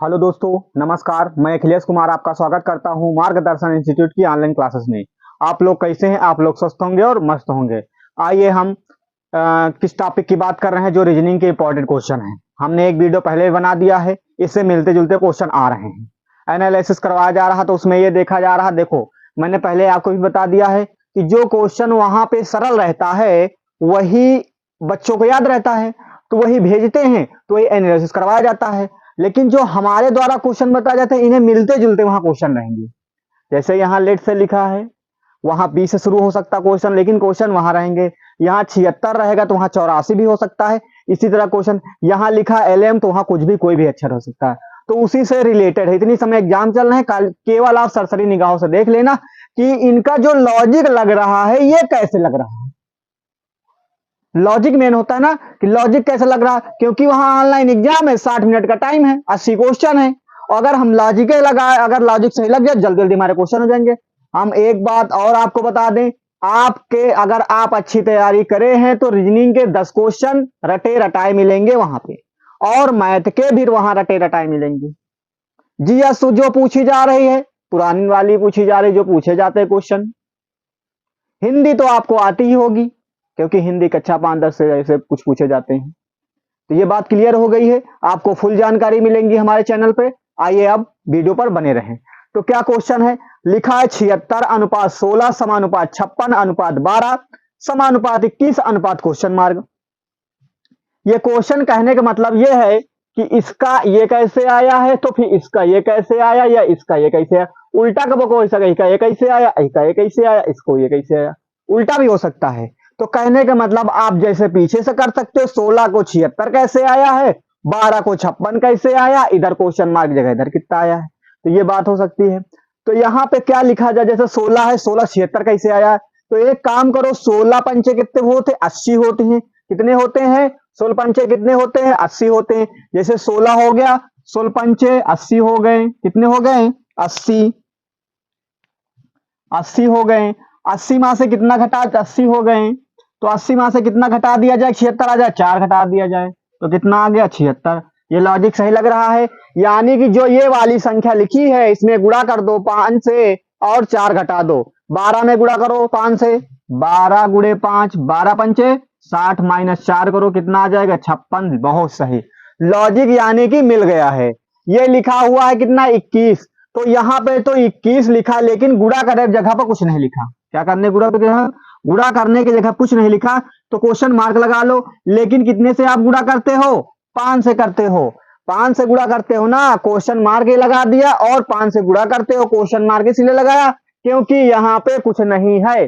Hello दोस्तों, नमस्कार। मैं अखिलेश कुमार आपका स्वागत करता हूं मार्गदर्शन इंस्टीट्यूट की ऑनलाइन क्लासेस में। आप लोग कैसे हैं? आप लोग स्वस्थ होंगे और मस्त होंगे। आइए हम किस टॉपिक की बात कर रहे हैं, जो रीजनिंग के इंपॉर्टेंट क्वेश्चन हैं। हमने एक वीडियो पहले भी बना दिया है, इससे मिलते जुलते क्वेश्चन आ रहे हैं। एनालिसिस करवाया जा रहा तो उसमें ये देखा जा रहा, देखो मैंने पहले आपको भी बता दिया है कि जो क्वेश्चन वहां पे सरल रहता है वही बच्चों को याद रहता है, तो वही भेजते हैं, तो वही एनालिसिस करवाया जाता है। लेकिन जो हमारे द्वारा क्वेश्चन बताए जाते हैं, इन्हें मिलते जुलते वहां क्वेश्चन रहेंगे। जैसे यहाँ लेट से लिखा है, वहां 20 से शुरू हो सकता क्वेश्चन, लेकिन क्वेश्चन वहां रहेंगे। यहाँ 76 रहेगा तो वहां 84 भी हो सकता है। इसी तरह क्वेश्चन यहाँ लिखा LM, तो वहां कुछ भी कोई भी अक्षर हो सकता है। तो उसी से रिलेटेड है। इतनी समय एग्जाम चल रहे हैं, केवल आप सरसरी निगाहों से देख लेना कि इनका जो लॉजिक लग रहा है ये कैसे लग रहा है। लॉजिक मेन होता है ना कि लॉजिक कैसे लग रहा है, क्योंकि वहां ऑनलाइन एग्जाम है, 60 मिनट का टाइम है, 80 क्वेश्चन है। और अगर हम लॉजिक लगाए, अगर लॉजिक सही लग जाए, जल्दी जल्दी हमारे क्वेश्चन हो जाएंगे। हम एक बात और आपको बता दें, आपके अगर आप अच्छी तैयारी करे हैं तो रीजनिंग के 10 क्वेश्चन रटे रटाए मिलेंगे वहां पे, और मैथ के भी वहां रटे रटाए मिलेंगे। जीएस जो पूछी जा रही है पुरानी वाली पूछी जा रही, जो पूछे जाते हैं क्वेश्चन। हिंदी तो आपको आती ही होगी, क्योंकि हिंदी कक्षा 5-10 से ऐसे कुछ पूछे जाते हैं। तो ये बात क्लियर हो गई है, आपको फुल जानकारी मिलेंगी हमारे चैनल पे। आइए अब वीडियो पर बने रहें। तो क्या क्वेश्चन है, लिखा है 76:16 समानुपात 56:12 समानुपात 21 क्वेश्चन मार्क। ये क्वेश्चन कहने का मतलब ये है कि इसका ये कैसे आया है, तो फिर इसका ये कैसे आया, या इसका ये कैसे आया। उल्टा कब को इसका ये कैसे आया, इसका ये कैसे आया, इसको ये कैसे आया, उल्टा भी हो सकता है। तो कहने का मतलब आप जैसे पीछे से कर सकते हो, 16 को 76 कैसे आया है, 12 को 56 कैसे आया, इधर क्वेश्चन मार्क जगह इधर कितना आया है, तो ये बात हो सकती है। तो यहाँ पे क्या लिखा जाए, जैसे 16 है, 16 76 कैसे आया। तो एक काम करो, 16 पंचे कितने होते, 80 होते हैं। कितने होते हैं, 16 पंचे कितने होते हैं, 80 होते हैं। जैसे 16 हो गया, 16 पंचे 80 हो गए। कितने हो गए, 80 80 हो गए। 80 में से कितना घटा, 80 हो गए, तो 80 में से कितना घटा दिया जाए, 76 आ जाए, 4 घटा दिया जाए, तो कितना आ गया, 76। ये लॉजिक सही लग रहा है। यानी कि जो ये वाली संख्या लिखी है, इसमें गुणा कर दो 5 से और 4 घटा दो। 12 में गुणा करो 5 से, 12 गुणे 5, 12 पंचे 60 माइनस 4 करो, कितना आ जाएगा, 56। बहुत सही लॉजिक, यानी कि मिल गया है। ये लिखा हुआ है कितना, 21। तो यहाँ पे तो 21 लिखा, लेकिन गुणा करने की जगह पर कुछ नहीं लिखा। क्या करने, गुणा करने की जगह कुछ नहीं लिखा, तो क्वेश्चन मार्क लगा लो। लेकिन कितने से आप गुणा करते हो, 5 से करते हो। 5 से गुणा करते हो ना, क्वेश्चन मार्क ही लगा दिया, और 5 से गुणा करते हो, क्वेश्चन मार्क इसलिए लगाया क्योंकि यहाँ पे कुछ नहीं है।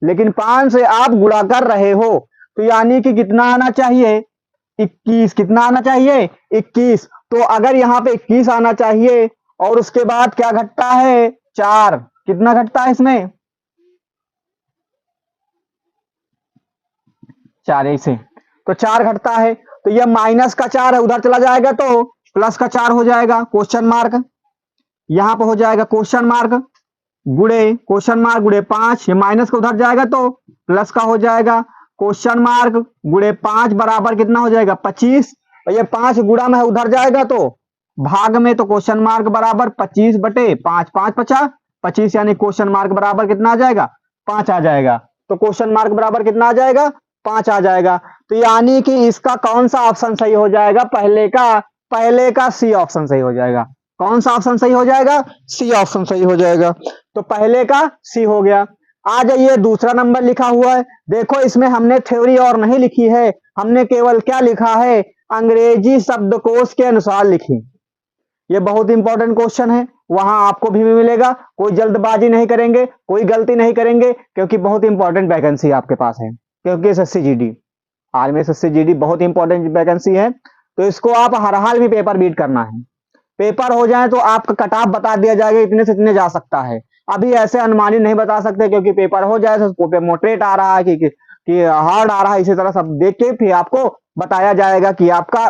लेकिन 5 से आप गुणा कर रहे हो, तो यानी कि कितना आना चाहिए, 21। कितना आना चाहिए, 21। तो अगर यहाँ पे 21 आना चाहिए, और उसके बाद क्या घटता है, 4। कितना घटता है इसमें, 4 ऐसे, तो 4 घटता है। तो ये माइनस का 4 है, उधर चला जाएगा तो प्लस का 4 हो जाएगा। क्वेश्चन मार्क यहां पर हो जाएगा, क्वेश्चन मार्क गुणे क्वेश्चन मार्क गुणे 5, ये माइनस का उधर जाएगा तो प्लस का हो जाएगा। क्वेश्चन मार्क गुणे 5 बराबर कितना हो जाएगा, 25। और ये 5 गुणा में उधर जाएगा तो भाग में, तो क्वेश्चन मार्क बराबर 25/5, 5 50 25, यानी क्वेश्चन मार्क बराबर कितना आ जाएगा, 5 आ जाएगा। तो क्वेश्चन मार्क बराबर कितना आ जाएगा, 5 आ जाएगा। तो यानी कि इसका कौन सा ऑप्शन सही हो जाएगा, पहले का सी ऑप्शन सही हो जाएगा। कौन सा ऑप्शन सही हो जाएगा, सी ऑप्शन सही हो जाएगा। तो पहले का सी हो गया। आ जाइए, दूसरा नंबर लिखा हुआ है, देखो इसमें हमने थ्योरी और नहीं लिखी है, हमने केवल क्या लिखा है, अंग्रेजी शब्दकोश के अनुसार लिखी। ये बहुत इंपॉर्टेंट क्वेश्चन है, वहां आपको भी मिलेगा। कोई जल्दबाजी नहीं करेंगे, कोई गलती नहीं करेंगे, क्योंकि बहुत इंपॉर्टेंट वैकेंसी आपके पास है। क्योंकि SSC GD, army SSC GD बहुत इंपॉर्टेंट वैकेंसी है, तो इसको आप हर हाल में पेपर बीट करना है। पेपर हो जाए तो आपका कट ऑफ बता दिया जाएगा, इतने से इतने जा सकता है। अभी ऐसे अनुमानित नहीं बता सकते, क्योंकि पेपर हो जाए तो मोटरेट आ रहा है कि हार्ड आ रहा है, इसी तरह सब देख के फिर आपको बताया जाएगा कि आपका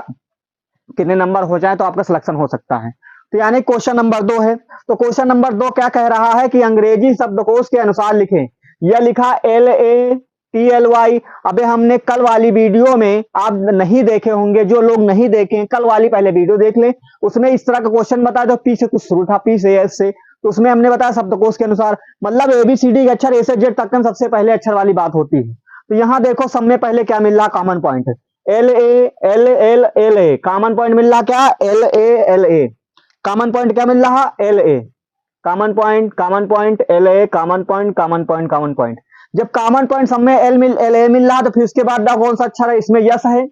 कितने नंबर हो जाए तो आपका सिलेक्शन हो सकता है। तो यानी क्वेश्चन नंबर 2 है। तो क्वेश्चन नंबर 2 क्या कह रहा है कि अंग्रेजी शब्दकोश के अनुसार लिखें। यह लिखा LA TLY। अबे हमने कल वाली वीडियो में, आप नहीं देखे होंगे, जो लोग नहीं देखे कल वाली पहले वीडियो देख लें, उसमें इस तरह का क्वेश्चन बताया जो पी से कुछ शुरू था, पी से एस से, तो उसमें हमने बताया शब्दकोश के अनुसार, मतलब ABCD के अक्षर ए से जेड तक सबसे पहले अक्षर वाली बात होती है। तो यहाँ देखो सब में पहले क्या मिल रहा, common point LA, common point मिल रहा क्या, LA, कॉमन पॉइंट क्या मिल रहा, LA, common point LA, common point. जब कॉमन पॉइंट सब में LA मिल रहा, तो फिर उसके बाद कौन सा अक्षर है, इसमें यस है,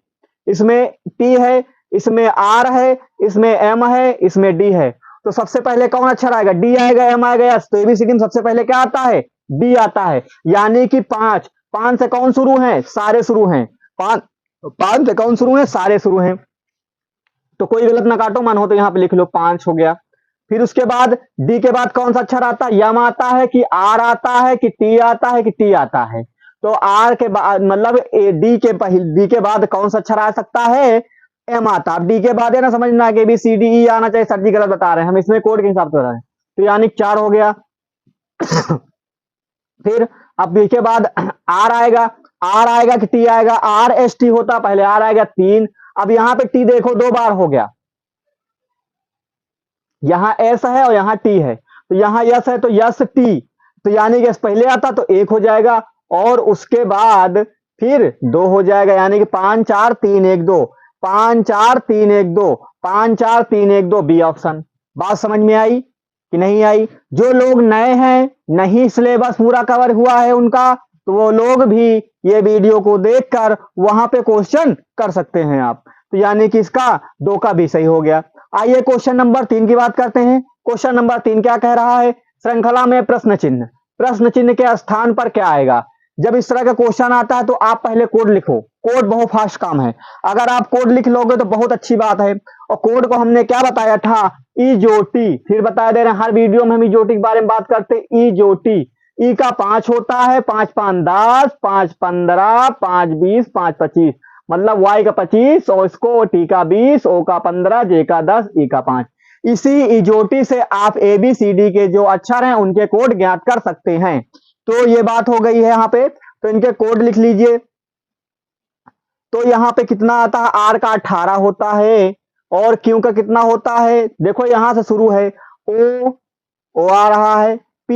इसमें T है, इसमें R है, इसमें M है, इसमें D है। तो सबसे पहले कौन अक्षर आएगा, D आएगा, M आएगा, यस। तो ABCD में सबसे पहले क्या आता है, D आता है। यानी कि 5 से कौन शुरू है, सारे शुरू हैं। 5 से कौन शुरू है, सारे शुरू हैं। तो कोई गलत ना काटो, मन हो तो यहाँ पे लिख लो 5 हो गया। फिर उसके बाद डी के बाद कौन सा अक्षर आता है, यम आता है कि आर आता है कि टी आता है कि टी आता है। तो आर के बाद मतलब डी के बाद कौन सा अक्षर आ सकता है, एम आता है। डी के बाद है ना, समझना कि ABCD आना चाहिए, सर जी गलत बता रहे हैं, हम इसमें कोड के हिसाब से बता रहे हैं। तो यानी 4 हो गया। फिर अब बी के बाद आर आएगा कि टी आएगा, RST होता, पहले आर आएगा 3। अब यहाँ पे टी देखो 2 बार हो गया, यहाँ एस है और यहाँ टी है, तो यहाँ यस है तो यस टी, तो यानी कि पहले आता तो 1 हो जाएगा, और उसके बाद फिर 2 हो जाएगा, यानी कि 5 4 3 1 2, 5 4 3 1 2, 5 4 3 1 2, बी ऑप्शन। बात समझ में आई कि नहीं आई? जो लोग नए हैं, नहीं सिलेबस पूरा कवर हुआ है उनका, तो वो लोग भी ये वीडियो को देखकर वहां पे क्वेश्चन कर सकते हैं आप। तो यानी कि इसका 2 का भी सही हो गया। आइए क्वेश्चन नंबर 3 की बात करते हैं। क्वेश्चन नंबर 3 क्या कह रहा है, श्रृंखला में प्रश्न चिन्ह के स्थान पर क्या आएगा। जब इस तरह का क्वेश्चन आता है तो आप पहले कोड लिखो, कोड बहुत फास्ट काम है, अगर आप कोड लिख लोगे तो बहुत अच्छी बात है। और कोड को हमने क्या बताया था, इजोटी, फिर बता दे रहे हैं, हर वीडियो में हम इजोटी के बारे में बात करते हैं। इजोटी, ई का 5 होता है, 5 5 10, 5 15, 5 20, 5 25, मतलब Y का 25 और इसको T का 20, O का 15, J का 10, E का 5। इसी इजोटी से आप ABCD के जो अक्षर हैं उनके कोड ज्ञात कर सकते हैं। तो ये बात हो गई है यहाँ पे, तो इनके कोड लिख लीजिए। तो यहाँ पे कितना आता है, R का 18 होता है, और Q का कितना होता है, देखो यहां से शुरू है, O आ रहा है, P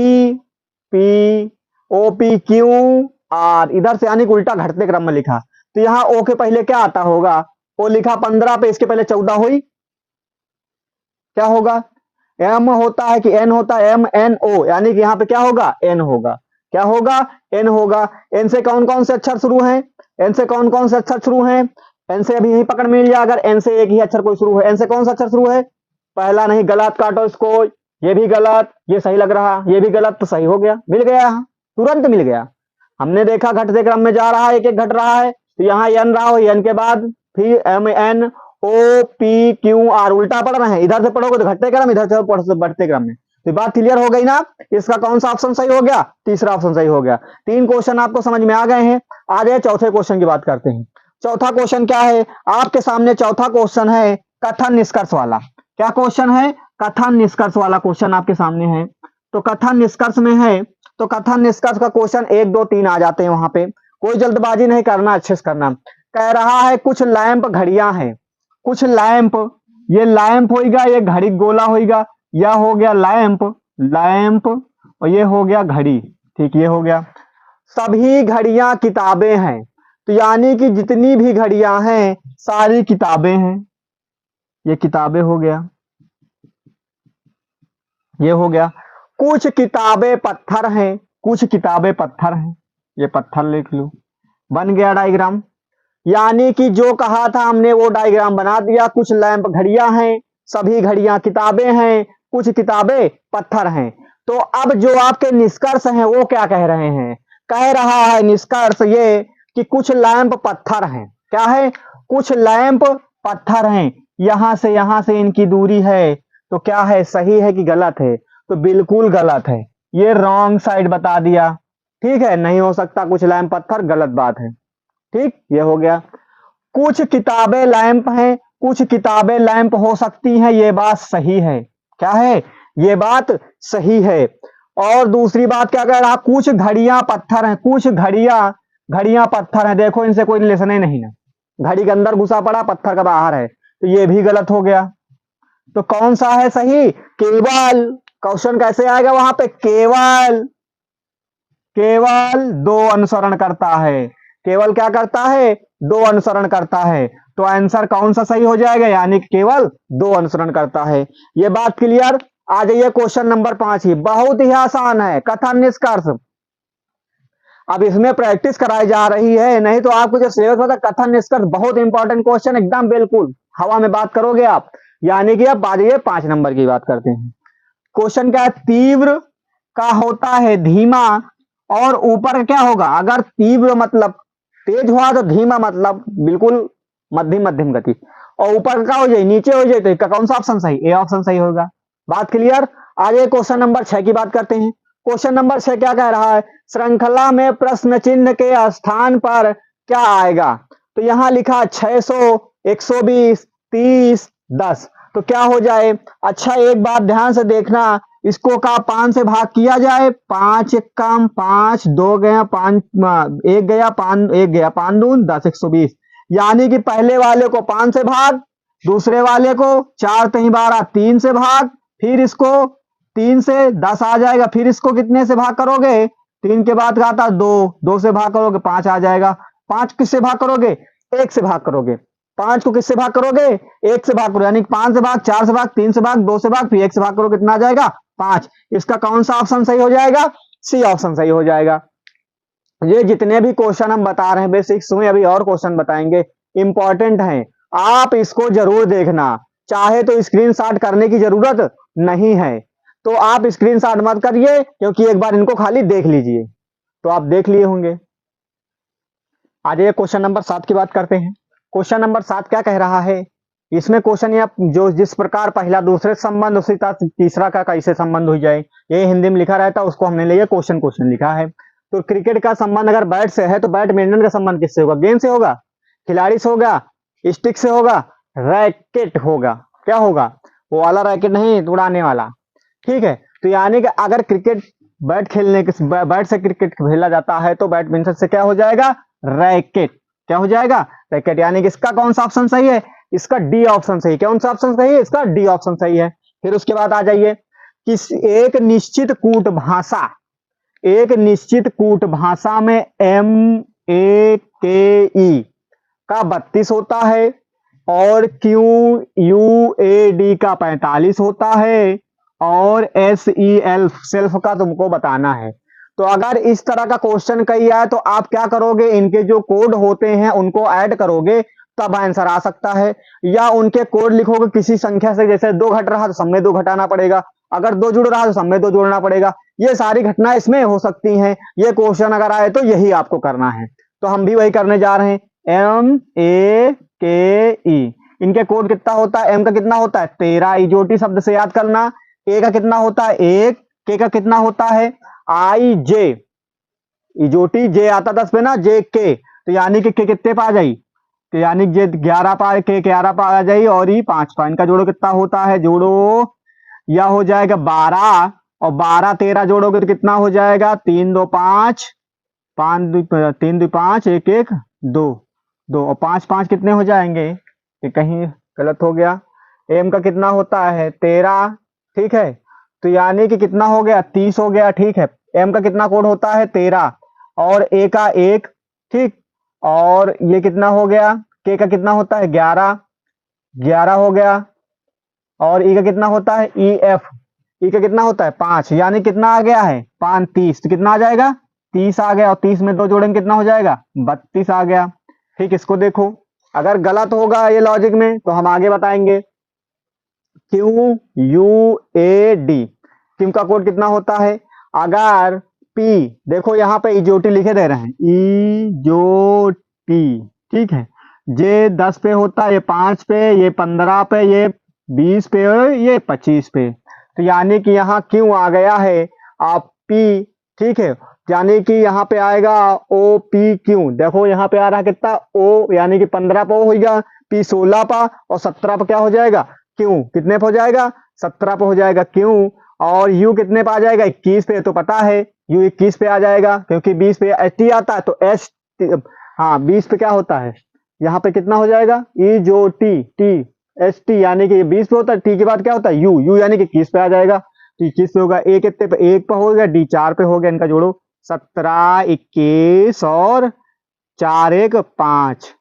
OP QR, इधर से यानी उल्टा घटते क्रम में लिखा। तो यहाँ O के पहले क्या आता होगा, O लिखा 15 पे, इसके पहले 14 हुई, क्या होगा, M होता है कि N होता है, MNO, यानी कि यहाँ पे क्या होगा, N होगा, क्या होगा, N होगा। N से कौन कौन से अक्षर शुरू हैं, N से कौन कौन से अक्षर शुरू हैं, N से अभी यही पकड़ में लिया, अगर N से एक ही अक्षर कोई शुरू है, N से कौन सा अक्षर शुरू है, पहला नहीं, गलत काटो इसको, ये भी गलत, ये सही लग रहा, ये भी गलत, तो सही हो गया, मिल गया, तुरंत मिल गया। हमने देखा घटते क्रम में जा रहा है, एक एक घट रहा है, तो यहाँ N रहा हो, N के बाद फिर MNOPQR, उल्टा पढ़ रहे हैं, इधर से पढ़ोगे तो घटते क्रम, इधर से पढ़ो बढ़ते क्रम में। तो बात क्लियर हो गई ना, इसका कौन सा ऑप्शन सही हो गया, तीसरा ऑप्शन सही हो गया। 3 क्वेश्चन आपको समझ में आ गए हैं। आ जाए चौथे क्वेश्चन की बात करते हैं। चौथा क्वेश्चन क्या है, आपके सामने चौथा क्वेश्चन है कथन निष्कर्ष वाला। क्या क्वेश्चन है, कथन निष्कर्ष वाला क्वेश्चन आपके सामने है। तो कथन निष्कर्ष में है, तो कथन निष्कर्ष का क्वेश्चन 1 2 3 आ जाते हैं वहां पे, कोई जल्दबाजी नहीं करना, अच्छे से करना। कह रहा है कुछ लैंप घड़ियां हैं, कुछ लैंप, ये लैंप होगा, ये घड़ी गोला होगा, यह हो गया लैंप और ये हो गया घड़ी, ठीक, ये हो गया। सभी घड़ियां किताबें हैं, तो यानी कि जितनी भी घड़ियां हैं सारी किताबें हैं, ये किताबें हो गया, ये हो गया। कुछ किताबें पत्थर हैं, कुछ किताबें पत्थर हैं, ये पत्थर लिख लो, बन गया डायग्राम। यानी कि जो कहा था हमने वो डायग्राम बना दिया। कुछ लैंप घड़ियां हैं, सभी घड़ियां किताबें हैं, कुछ किताबें पत्थर हैं। तो अब जो आपके निष्कर्ष हैं वो क्या कह रहे हैं, कह रहा है निष्कर्ष ये कि कुछ लैंप पत्थर हैं, क्या है, कुछ लैंप पत्थर हैं, यहां से इनकी दूरी है, तो क्या है, सही है कि गलत है, तो बिल्कुल गलत है, ये रॉन्ग साइड बता दिया, ठीक है, नहीं हो सकता कुछ लैंप पत्थर, गलत बात है, ठीक, ये हो गया। कुछ किताबें लैंप हैं, कुछ किताबें लैंप हो सकती हैं, ये बात सही है, क्या है, ये बात सही है। और दूसरी बात क्या कह रहा, कुछ घड़ियां पत्थर हैं, कुछ घड़ियां घड़ियां पत्थर है, देखो इनसे कोई रिलेशन ही नहीं ना, घड़ी के अंदर घुसा पड़ा, पत्थर का बाहर है, तो ये भी गलत हो गया। तो कौन सा है सही? केवल। क्वेश्चन कैसे आएगा वहां पे? केवल, केवल दो अनुसरण करता है। केवल क्या करता है? दो अनुसरण करता है। तो आंसर कौन सा सही हो जाएगा? यानी कि केवल दो अनुसरण करता है। ये बात क्लियर? आ जाइए क्वेश्चन नंबर 5 ही, बहुत ही आसान है, कथन निष्कर्ष। अब इसमें प्रैक्टिस कराई जा रही है, नहीं तो आपको जो सिलेबस होता है कथन निष्कर्ष बहुत इंपॉर्टेंट क्वेश्चन, एकदम बिल्कुल हवा में बात करोगे आप। यानी कि अब आ जाइए 5 नंबर की बात करते हैं। क्वेश्चन क्या है? तीव्र का होता है धीमा, और ऊपर का क्या होगा? अगर तीव्र मतलब तेज हुआ तो धीमा मतलब बिल्कुल मध्यम मध्यम गति, और ऊपर का हो जाए नीचे हो जाए, तो इसका कौन सा ऑप्शन सही? ए ऑप्शन सही होगा। बात क्लियर? आगे क्वेश्चन नंबर 6 की बात करते हैं। क्वेश्चन नंबर 6 क्या कह रहा है? श्रृंखला में प्रश्न चिन्ह के स्थान पर क्या आएगा? तो यहां लिखा 600, 120, 30, 10, तो क्या हो जाए? अच्छा एक बात ध्यान से देखना, इसको का 5 से भाग किया जाए, 5 एक काम 5, 2 गया 5, एक गया 5, एक गया 5 दून 10, 120। यानी कि पहले वाले को 5 से भाग, दूसरे वाले को 4 तीन 12 3 से भाग, फिर इसको 3 से 10 आ जाएगा, फिर इसको कितने से भाग करोगे? 3 के बाद का आता 2, 2 से भाग करोगे 5 आ जाएगा। 5 किससे भाग करोगे? 1 से भाग करोगे। 5 को किससे भाग करोगे? 1 से भाग करोगे, यानी 5 से भाग, 4 से भाग, 3 से भाग, 2 से भाग, फिर 1 से भाग करोगे, कितना आ जाएगा? 5। इसका कौन सा ऑप्शन सही हो जाएगा? सी ऑप्शन सही हो जाएगा। ये जितने भी क्वेश्चन हम बता रहे हैं बेसिक्स में, अभी और क्वेश्चन बताएंगे, इंपॉर्टेंट हैं, आप इसको जरूर देखना। चाहे तो स्क्रीनशॉट करने की जरूरत नहीं है, तो आप स्क्रीनशॉट मत करिए, क्योंकि एक बार इनको खाली देख लीजिए। तो आप देख लिए होंगे। आज ये क्वेश्चन नंबर 7 की बात करते हैं। क्वेश्चन नंबर 7 क्या कह रहा है? इसमें क्वेश्चन या जो जिस प्रकार पहला दूसरे संबंध, उसी तरह तीसरा का कैसे संबंध हो जाए, ये हिंदी में लिखा रहता है, उसको हमने लिया क्वेश्चन क्वेश्चन लिखा है। तो क्रिकेट का संबंध अगर बैट से है, तो बैडमिंटन का संबंध किससे होगा? गेंद से होगा, खिलाड़ी से होगा, स्टिक से होगा, रैकेट होगा। क्या होगा? वो वाला रैकेट नहीं, उड़ाने वाला। ठीक है, तो यानी कि अगर क्रिकेट बैट खेलने के बैट से क्रिकेट खेला जाता है, तो बैडमिंटन से क्या हो जाएगा? रैकेट। क्या हो जाएगा? रैकेट। यानी कि इसका कौन सा ऑप्शन सही है? इसका डी ऑप्शन सही। कौन सा ऑप्शन सही है? इसका डी ऑप्शन सही है। फिर उसके बाद आ जाइए कि एक निश्चित कूट भाषा, एक निश्चित कूट भाषा में MAKE का 32 होता है, और QUAD का 45 होता है, और SEL सेल्फ का तुमको बताना है। तो अगर इस तरह का क्वेश्चन कही आए, तो आप क्या करोगे? इनके जो कोड होते हैं उनको ऐड करोगे, तब आंसर आ सकता है। या उनके कोड लिखोगे किसी संख्या से, जैसे 2 घट रहा तो सब में 2 घटाना पड़ेगा, अगर 2 जुड़ रहा तो सब में 2 जोड़ना पड़ेगा। ये सारी घटना इसमें हो सकती हैं। ये क्वेश्चन अगर आए तो यही आपको करना है, तो हम भी वही करने जा रहे हैं। MAKE, इनके कोड कितना होता है? M का कितना होता है? 13। इजोटी शब्द से याद करना। A का कितना होता है? 1। K का कितना होता है? IJ, इजोटी J आता 10 पे ना, JK, तो यानी कि K कितने पा जाई? तो यानी J 11 पा, K 11 पा जाई, और ये 5 पा। इनका जोड़ो कितना होता है? जोड़ो या हो जाएगा 12, और 12 13 जोड़ोगे तो कितना हो जाएगा? 3 2 5, 3 2 5, 1 1 2 2, और 5 5 कितने हो जाएंगे? ये कहीं गलत हो गया। M का कितना होता है? 13। ठीक है, तो यानी कि कितना हो गया? 30 हो गया। ठीक है, M का कितना कोड होता है? 13, और A का 1। ठीक, और ये कितना हो गया? K का कितना होता है? 11, 11 हो गया, और E का कितना होता है? EF, E का कितना होता है? 5, यानी कितना आ गया है? 5 30, तो कितना आ जाएगा? 30 आ गया, और 30 में 2 जोड़ेंगे कितना हो जाएगा? 32 आ गया। ठीक, इसको देखो, अगर गलत होगा ये लॉजिक में तो हम आगे बताएंगे। QUAD, किम का कोड कितना होता है? अगर P, देखो यहाँ पे इजोटी लिखे दे रहे हैं, इजोटी। ठीक है, J 10 पे होता है, ये 5 पे, ये 15 पे, ये 20 पे, ये 25 पे, तो यानी कि यहाँ Q आ गया है आप P। ठीक है, यानी कि यहाँ पे आएगा OPQ। देखो यहाँ पे आ रहा है कितना? O, यानी कि 15 पे होगा, P 16 पा, और 17 पे क्या हो जाएगा? Q कितने पे हो जाएगा? 17 पे हो जाएगा Q। और U कितने पे आ जाएगा? 21 पे, तो पता है U 21 पे आ जाएगा, क्योंकि 20 पे ST आता है, तो हाँ 20 पे क्या होता है, यहाँ पे कितना हो जाएगा, ई जो टी टी एस टी यानी कि 20 पे होता है, टी के बाद क्या होता है यू, यू यानी कि 21 पे आ जाएगा, तो 21 पे होगा, ए कितने पे, एक पे हो गया, डी 4 पे हो गया, इनका जोड़ो 17 21 और 4 1 5,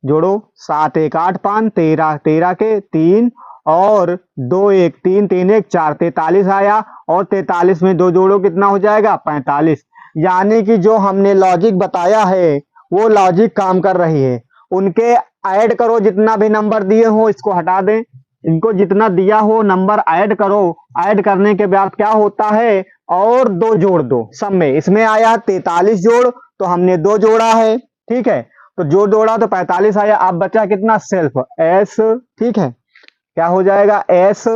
जोड़ो 7 1 8 5 13, 13 के 3 और 2 1 3 3 1 4, 43 आया, और 43 में 2 जोड़ो कितना हो जाएगा 45। यानी कि जो हमने लॉजिक बताया है वो लॉजिक काम कर रही है। उनके ऐड करो, जितना भी नंबर दिए हो इसको हटा दें, इनको जितना दिया हो नंबर ऐड करो, ऐड करने के बाद क्या होता है, और 2 जोड़ दो सब में, इसमें आया 43 जोड़, तो हमने 2 जोड़ा है, ठीक है, तो जो जोड़ा तो 45 आया, अब बचा कितना सेल्फ एस, ठीक है, क्या हो जाएगा एस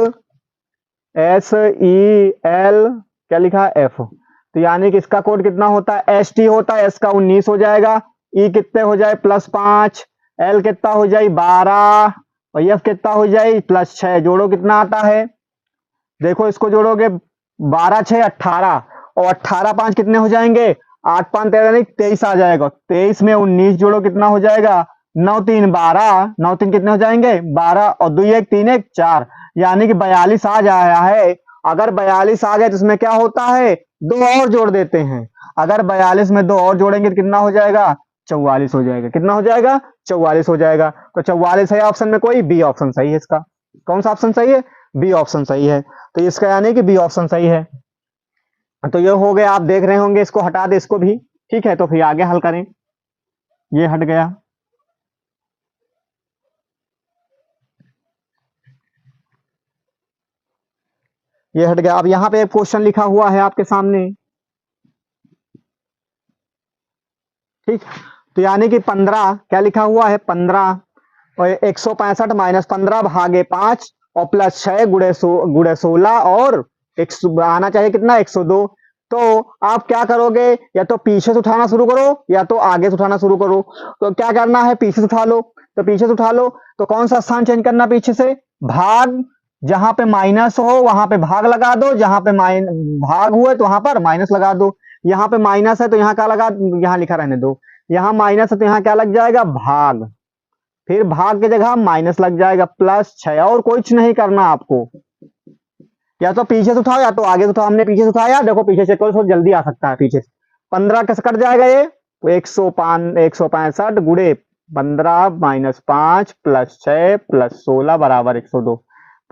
एस ई एल, क्या लिखा एफ, तो यानी कि इसका कोड कितना होता है एस टी होता है, एस का 19 हो जाएगा, ई कितने हो जाए +5, एल कितना हो जाए 12 और एफ कितना हो जाए +6, जोड़ो कितना आता है, देखो इसको जोड़ोगे 12 6 18 और 18 5 कितने हो जाएंगे 8 5 13 नहीं 23 आ जाएगा, 23 में 19 जोड़ो कितना हो जाएगा 9 3 12, 9 3 कितने हो जाएंगे 12 और 2 1 3 1 4, यानी कि 42 आ जाया है। अगर 42 आ गए तो इसमें क्या होता है 2 और जोड़ देते हैं, अगर 42 में 2 और जोड़ेंगे तो कितना हो जाएगा 44 हो जाएगा, कितना हो जाएगा 44 हो जाएगा, तो 44 है ऑप्शन में कोई, बी ऑप्शन सही है इसका, कौन सा ऑप्शन सही है, बी ऑप्शन सही है, तो इसका यानी कि बी ऑप्शन सही है। तो ये हो गया, आप देख रहे होंगे, इसको हटा दे इसको भी, ठीक है, तो फिर आगे हल करें, ये हट गया, ये हट गया। अब यहाँ पे एक क्वेश्चन लिखा हुआ है आपके सामने, ठीक, तो यानी कि 15 क्या लिखा हुआ है 15 और 165 माइनस 15 भागे 5 और +6 गुड़े 16 और आना चाहिए कितना 102, तो आप क्या करोगे, या तो पीछे से उठाना शुरू करो या तो आगे से उठाना शुरू करो, तो क्या करना है पीछे से उठा लो, तो पीछे से उठा लो, तो कौन सा स्थान चेंज करना पीछे से, भाग, जहां पे माइनस हो वहां पे भाग लगा दो, जहां पे भाग हुए तो वहां पर माइनस लगा दो, यहाँ पे माइनस है तो यहाँ क्या लगा, यहाँ लिखा रहने दो, यहाँ माइनस है तो यहाँ क्या लग जाएगा भाग, फिर भाग की जगह माइनस लग जाएगा +6, और कुछ नहीं करना आपको, या तो पीछे से उठाओ या तो आगे से उठाओ, हमने पीछे से उठाया, देखो पीछे से कोई जल्दी आ सकता है पीछे से, 15 कैसे कट जाएगा ये, तो 165 गुड़े 15 माइनस 5 +6 +16 बराबर 102,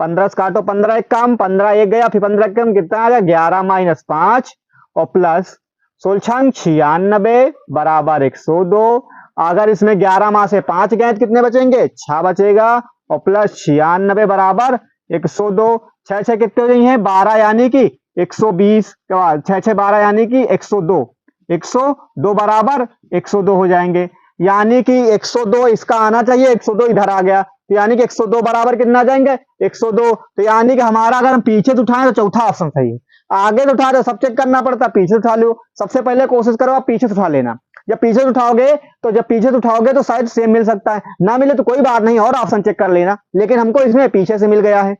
15 से काटो, 15 एक कम, 15 एक गया, फिर 15 कम, कितना आ गया 11 माइनस 5 और प्लस 16 96 बराबर 102, अगर इसमें 11 माह से 5 गए तो कितने बचेंगे 6 बचेगा, और प्लस 96 बराबर 102, 6 6 कितने हो गई हैं 12 यानी कि 120, 6 6 12 यानी कि 102, 102 बराबर 102 हो जाएंगे, यानी कि 102 इसका आना चाहिए, 102 इधर आ गया, तो यानी कि 102 बराबर कितना आ जाएंगे 102, तो यानी कि हमारा अगर हम पीछे से उठाएं तो चौथा ऑप्शन सही है, आगे से उठा दो सब चेक करना पड़ता, पीछे से उठा लो, सबसे पहले कोशिश करो आप पीछे से उठा लेना, जब पीछे से उठाओगे तो जब पीछे से उठाओगे तो शायद सेम मिल सकता है, ना मिले तो कोई बात नहीं और ऑप्शन चेक कर लेना, लेकिन हमको इसमें पीछे से मिल गया है।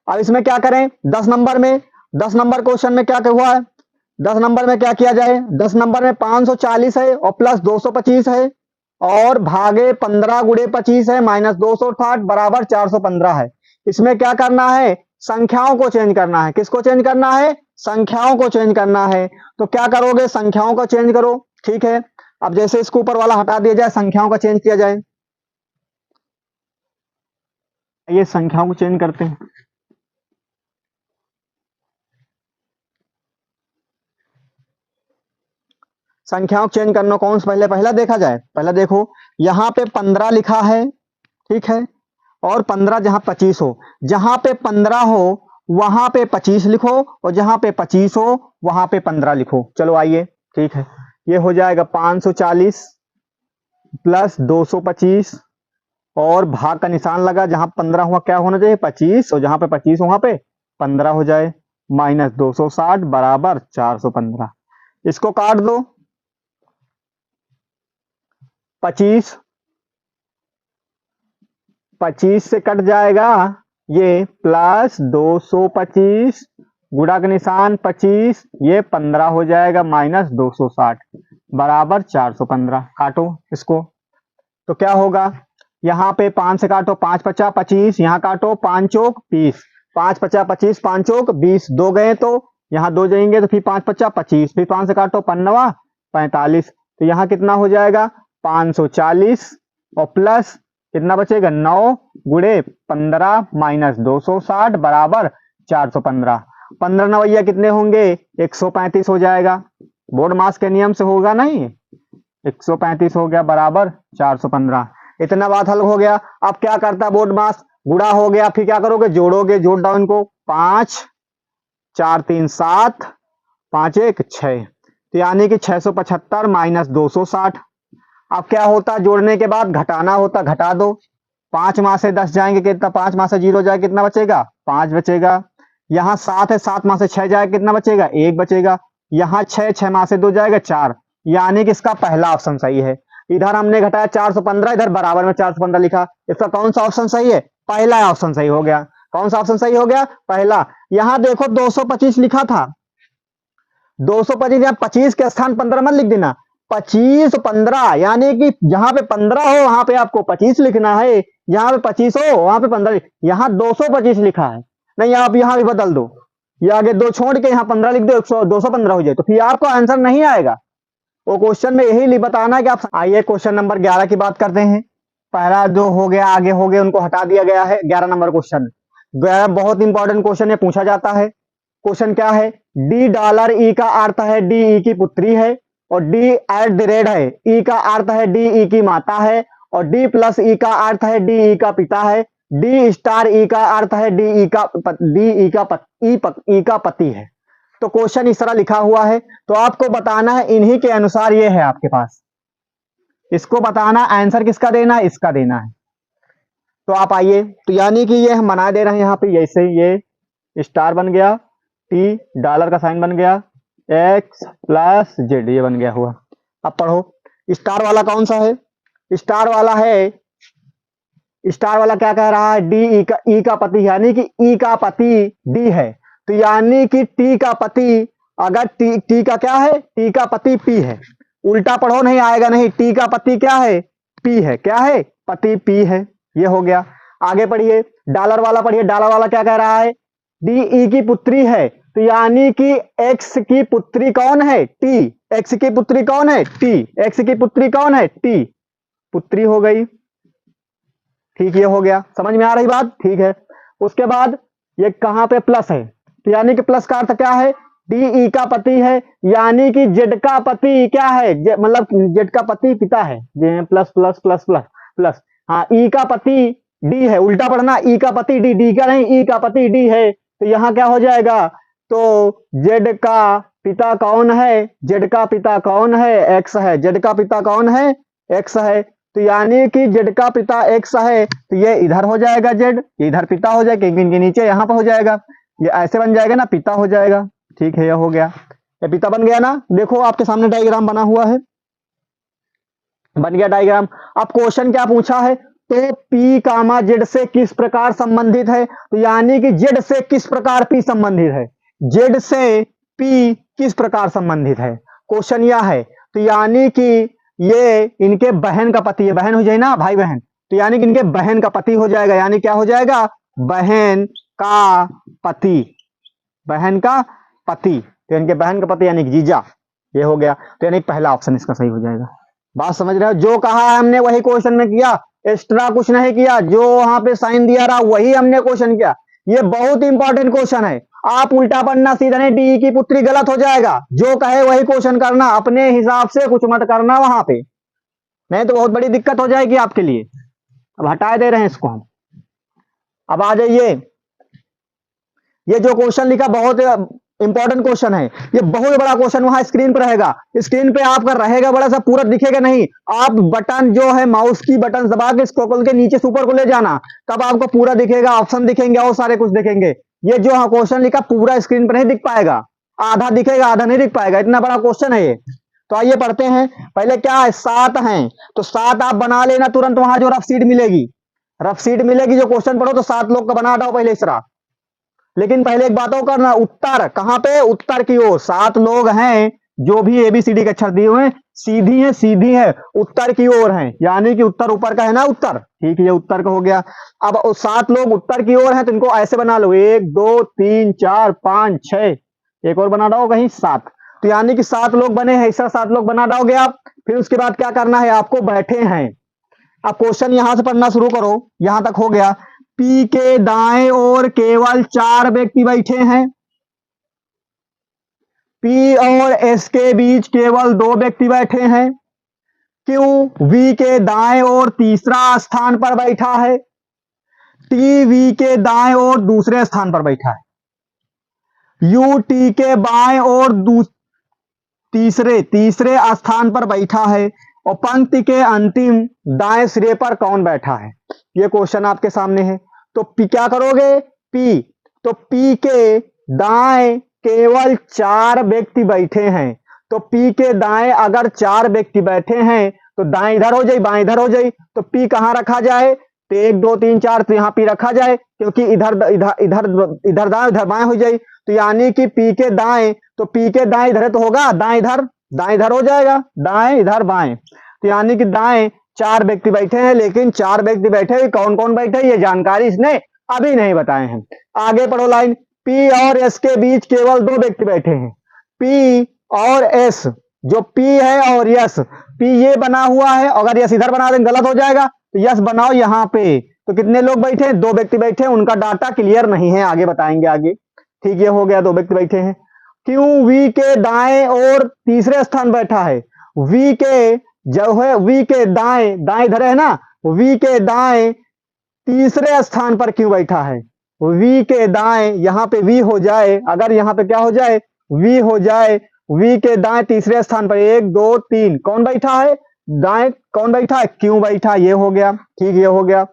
अब इसमें क्या करें 10 नंबर में, 10 नंबर क्वेश्चन में क्या हुआ है, 10 नंबर में क्या किया जाए, 10 नंबर में 540 है और प्लस 225 है और भागे 15 गुड़े 25 है माइनस 260 बराबर 415 है, इसमें क्या करना है संख्याओं को चेंज करना है, किसको चेंज करना है संख्याओं को चेंज करना है, तो क्या करोगे संख्याओं को चेंज करो, ठीक है, अब जैसे इसको ऊपर वाला हटा दिया जाए संख्याओं का चेंज किया जाए, ये संख्याओं को चेंज करते हैं, संख्याओं को चेंज करना कौन सा पहला देखा जाए, पहला देखो यहाँ पे 15 लिखा है, ठीक है, और 15 जहां 25 हो, जहां पे 15 हो वहां पे 25 लिखो और जहां पे 25 हो वहां पे 15 लिखो, चलो आइए ठीक है, ये हो जाएगा 540 प्लस 225 और भाग का निशान लगा, जहां 15 हुआ क्या होना चाहिए 25 और जहां पे 25 वहां पे 15 हो जाए माइनस 260 बराबर 415, इसको काट दो 25 से कट जाएगा ये प्लस 225 गुणा का निशान 25, ये 15 हो जाएगा माइनस 260, बराबर 415। काटो इसको, तो क्या होगा, यहाँ पे 5 से काटो, 5 पचा 25, यहाँ काटो 5 चौक 20, 5 पचा 25, 5 चौक 20, दो गए तो यहाँ दो जाएंगे, तो फिर 5 पचा 25, फिर 5 से काटो 15 45, तो यहाँ कितना हो जाएगा 540 और प्लस कितना बचेगा 9 गुणे 15 माइनस 260 बराबर 415। 15 नवैया कितने होंगे 135 हो जाएगा, बोर्ड मास के नियम से होगा नहीं, 135 हो गया बराबर 415। इतना बात हल हो गया। अब क्या करता बोर्ड मास, गुणा हो गया, फिर क्या करोगे जोड़ोगे, जोड़ डाउन इनको, 5 4 3 7 5 1 6, तो यानी कि 675 माइनस 260। अब क्या होता जोड़ने के बाद घटाना होता, घटा दो, 5 माह से 10 जाएंगे कितना, 5 माह से 0 जाएगा कितना बचेगा 5 बचेगा, यहाँ 7 है 7 माह से 6 जाएगा कितना बचेगा 1 बचेगा, यहाँ 6 माह से 2 जाएगा 4, यानी कि इसका पहला ऑप्शन सही है। इधर हमने घटाया 415, इधर बराबर में 415 लिखा, इसका कौन सा ऑप्शन सही है, पहला ऑप्शन सही हो गया। कौन सा ऑप्शन सही हो गया, पहला। यहाँ देखो 225 लिखा था, 225 यहाँ 25 के स्थान 15 मत लिख देना, 25 15, यानी कि जहां पे 15 हो वहां पे आपको 25 लिखना है, यहाँ पे 25 हो वहां पे 15, यहाँ 225 लिखा है, नहीं आप यहाँ भी बदल दो, ये आगे 2 छोड़ के यहाँ 15 लिख दो, 215 हो जाए, तो फिर आपको आंसर नहीं आएगा। वो क्वेश्चन में यही बताना है कि आप। आइए क्वेश्चन नंबर 11 की बात करते हैं। पहला जो हो गया आगे हो गया उनको हटा दिया गया है। 11 नंबर क्वेश्चन, 11 बहुत इंपॉर्टेंट क्वेश्चन है, पूछा जाता है। क्वेश्चन क्या है, $ई का अर्थ है डी ई की पुत्री है, और डी एट द रेट है, ई का अर्थ है डी ई की माता है, और डी प्लस ई का अर्थ है डी ई का पिता है, डी स्टार ई का अर्थ है डी ई का पति है। तो क्वेश्चन इस तरह लिखा हुआ है, तो आपको बताना है इन्हीं के अनुसार ये है आपके पास, इसको बताना, आंसर किसका देना है, इसका देना है। तो आप आइए, तो यानी कि ये हम बना दे रहे हैं यहाँ पे, जैसे ये स्टार बन गया, टी डॉलर का साइन बन गया, एक्स प्लस जेड ये बन गया हुआ। अब पढ़ो, स्टार वाला कौन सा है, स्टार वाला है, स्टार वाला क्या कह रहा है, डी ई का पति, यानी कि ई का पति डी है, तो यानी कि टी का पति, अगर टी का क्या है, टी का पति पी है, उल्टा पढ़ो नहीं आएगा नहीं, टी का पति क्या है, पी है, क्या है, पति पी है, ये हो गया। आगे पढ़िए, डॉलर वाला पढ़िए, डॉलर वाला क्या कह रहा है, डी ई की पुत्री है, तो यानी कि एक्स की पुत्री कौन है, टी, एक्स की पुत्री कौन है, टी, एक्स की पुत्री कौन है, टी, पुत्री हो गई, ठीक, ये हो गया, समझ में आ रही बात, ठीक है। उसके बाद ये कहां पे प्लस है, तो यानी कि प्लस का अर्थ क्या है, डी ई का पति है, यानी कि जेड का पति क्या है, मतलब जेड का पति पिता है, plus plus plus plus plus, हाँ, ई का पति डी है, उल्टा पढ़ना, ई का पति डी, डी का नहीं, ई का पति डी है, तो यहाँ क्या हो जाएगा, तो जेड का पिता कौन है, जेड का पिता कौन है, एक्स है, जेड का पिता कौन है, एक्स है, तो यानी कि जेड का पिता एक्स है, तो ये इधर हो जाएगा जेड, इधर पिता हो जाएगा, इनके नीचे यहाँ पर हो जाएगा, ये ऐसे बन जाएगा ना, पिता हो जाएगा, ठीक है, ये हो गया, ये पिता बन गया ना। देखो आपके सामने डायग्राम बना हुआ है, बन गया डायग्राम। अब क्वेश्चन क्या पूछा है, तो P कामा जेड से किस प्रकार संबंधित है, तो यानी कि जेड से किस प्रकार P संबंधित है, जेड से P किस प्रकार संबंधित है, क्वेश्चन यह है। तो यानी कि ये इनके बहन का पति है, बहन हो जाए ना, भाई बहन, तो यानी कि इनके बहन का पति हो जाएगा, यानी क्या हो जाएगा, बहन का पति, बहन का पति, तो इनके बहन का पति यानी कि जीजा, ये हो गया, तो यानी पहला ऑप्शन इसका सही हो जाएगा। बात समझ रहे हो, जो कहा है हमने वही क्वेश्चन में किया, एक्स्ट्रा कुछ नहीं किया, जो वहां पे साइन दिया रहा वही हमने क्वेश्चन किया। ये बहुत इंपॉर्टेंट क्वेश्चन है, आप उल्टा पढ़ना सीधा नहीं, डी की पुत्री गलत हो जाएगा, जो कहे वही क्वेश्चन करना, अपने हिसाब से कुछ मत करना वहां पे, नहीं तो बहुत बड़ी दिक्कत हो जाएगी आपके लिए। अब हटा दे रहे हैं इसको हम। अब आ जाइए, ये जो क्वेश्चन लिखा बहुत इंपॉर्टेंट क्वेश्चन है, ये बहुत बड़ा क्वेश्चन वहां स्क्रीन पर रहेगा, स्क्रीन पे आपका रहेगा बड़ा सा, पूरा दिखेगा नहीं, आप बटन जो है माउस की बटन दबा के स्क्रॉल के नीचे ऊपर को ले जाना, तब आपको पूरा दिखेगा, ऑप्शन दिखेंगे और सारे कुछ दिखेंगे। ये जो क्वेश्चन लिखा पूरा स्क्रीन पर नहीं दिख पाएगा, आधा दिखेगा आधा नहीं दिख पाएगा, इतना बड़ा क्वेश्चन है ये। तो आइए पढ़ते हैं, पहले क्या है, 7 हैं, तो 7 आप बना लेना तुरंत, वहां जो रफ शीट मिलेगी, रफ शीट मिलेगी, जो क्वेश्चन पढ़ो तो 7 लोग का बना दो पहले इस तरह। लेकिन पहले एक बात और करना, उत्तर कहां पे, उत्तर की ओर, 7 लोग हैं जो भी ABCD के अक्षर दिए हुए हैं, सीधी है, सीधी है, उत्तर की ओर है, यानी कि उत्तर ऊपर का है ना, उत्तर, ठीक है, ये उत्तर का हो गया। अब 7 लोग उत्तर की ओर हैं तो इनको ऐसे बना लो, 1 2 3 4 5 6, एक और बना डालो कहीं 7, तो यानी कि 7 लोग बने हैं, ऐसा 7 लोग बना दोगे आप। फिर उसके बाद क्या करना है आपको, बैठे हैं। अब क्वेश्चन यहां से पढ़ना शुरू करो, यहां तक हो गया। पी के दाएं ओर केवल 4 व्यक्ति बैठे हैं, पी और एस के बीच केवल 2 व्यक्ति बैठे हैं, क्यू वी के दाएं ओर तीसरा स्थान पर बैठा है, टी वी के दाएं ओर दूसरे स्थान पर बैठा है, यू टी के बाएं ओर तीसरे स्थान पर बैठा है, और पंक्ति के अंतिम दाएं सिरे पर कौन बैठा है। ये क्वेश्चन आपके सामने है। तो पी क्या करोगे, पी, तो पी के दाएं केवल 4 व्यक्ति बैठे हैं, तो पी के दाएं अगर 4 व्यक्ति बैठे हैं तो दाएं इधर हो जाए, बाएं इधर हो जाए, तो पी कहां रखा जाए, तो 1 2 3 4, तो यहां पी रखा जाए, क्योंकि इधर इधर इधर इधर दाएं इधर बाएं हो जाए, तो यानी कि पी के दाएं, तो पी के दाएं इधर तो होगा, दाएं इधर हो जाएगा, दाएं इधर बाएं, तो यानी कि दाएं 4 व्यक्ति बैठे हैं, लेकिन 4 व्यक्ति बैठे हैं, कौन कौन बैठे हैं ये जानकारी इसने अभी नहीं बताए हैं। आगे पढ़ो लाइन, पी और एस के बीच केवल 2 व्यक्ति बैठे हैं, पी और एस, जो पी है और यस, पी ये बना हुआ है, अगर यस इधर बना दें गलत हो जाएगा, तो यस बनाओ यहां पे, तो कितने लोग बैठे हैं, 2 व्यक्ति बैठे हैं, उनका डाटा क्लियर नहीं है, आगे बताएंगे आगे, ठीक, ये हो गया, 2 व्यक्ति बैठे हैं। क्यू वी के दाएं और तीसरे स्थान बैठा है, वी के जो है, वी के दाएं, दाएं इधर है ना, वी के दाएं तीसरे स्थान पर क्यों बैठा है, वी के दाएं, यहां पे वी हो जाए, अगर यहां पे क्या हो जाए, वी हो जाए, वी के दाएं तीसरे स्थान पर 1 2 3 कौन बैठा है, दाएं कौन बैठा है, क्यों बैठा, ये हो गया, ठीक, ये हो गया।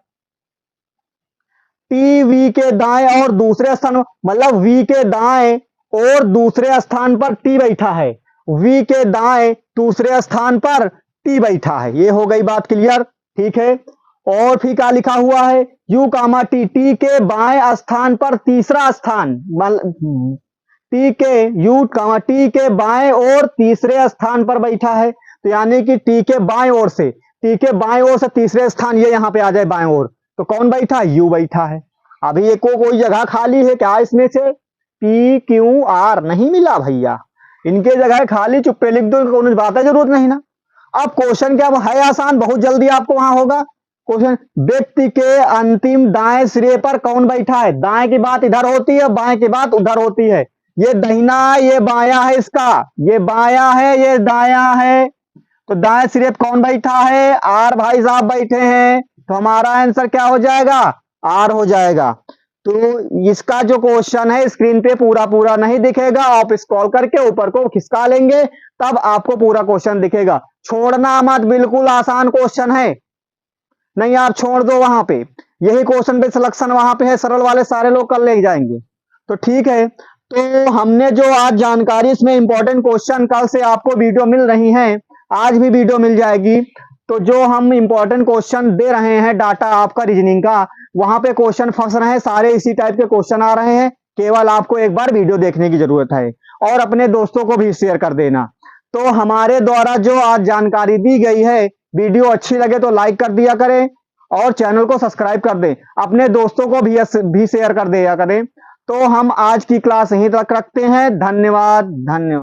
टी वी के दाएं और दूसरे स्थान, मतलब वी के दाएं और दूसरे स्थान पर टी बैठा है, वी के दाएं दूसरे स्थान पर टी बैठा है, ये हो गई बात क्लियर, ठीक है। और फिर क्या लिखा हुआ है, यू कामा टी, टी के बाएं स्थान पर तीसरा स्थान, टी के यू कामा टी के बाएं और तीसरे स्थान पर बैठा है, तो यानी कि टी के बाएं ओर से, टी के बाएं ओर से तीसरे स्थान, ये यहां पे आ जाए बाएं ओर, तो कौन बैठा है, यू बैठा है। अभी ये कोई जगह खाली है क्या इसमें से, पी क्यू आर नहीं मिला भैया, इनके जगह खाली, चुप्पे लिख दो, कोई बात है, जरूरत नहीं ना। अब क्वेश्चन क्या है, आसान, बहुत जल्दी आपको वहां होगा क्वेश्चन, व्यक्ति के अंतिम दाएं सिरे पर कौन बैठा है, दाएं की बात इधर होती है, बाएं की बात उधर होती है, ये दहिना ये बायां है, इसका ये बायां है, ये दायां है, तो दाएं सिरे पर कौन बैठा है, आर भाई साहब बैठे हैं, तो हमारा आंसर क्या हो जाएगा, आर हो जाएगा। तो इसका जो क्वेश्चन है स्क्रीन पे पूरा पूरा नहीं दिखेगा, आप स्क्रॉल करके ऊपर को खिसका लेंगे तब आपको पूरा क्वेश्चन दिखेगा, छोड़ना मत, बिल्कुल आसान क्वेश्चन है, नहीं आप छोड़ दो, वहां पे यही क्वेश्चन पे सिलेक्शन वहां पे है, सरल वाले सारे लोग कर ले जाएंगे, तो ठीक है। तो हमने जो आज जानकारी, इसमें इंपॉर्टेंट क्वेश्चन कल से आपको वीडियो मिल रही है, आज भी वीडियो मिल जाएगी, तो जो हम इंपॉर्टेंट क्वेश्चन दे रहे हैं डाटा आपका रीजनिंग का, वहां पे क्वेश्चन फंस रहे हैं, सारे इसी टाइप के क्वेश्चन आ रहे हैं, केवल आपको एक बार वीडियो देखने की जरूरत है, और अपने दोस्तों को भी शेयर कर देना। तो हमारे द्वारा जो आज जानकारी दी गई है, वीडियो अच्छी लगे तो लाइक कर दिया करें, और चैनल को सब्सक्राइब कर दें, अपने दोस्तों को भी शेयर कर दिया करें। तो हम आज की क्लास यहीं तक रखते हैं, धन्यवाद धन्यवाद।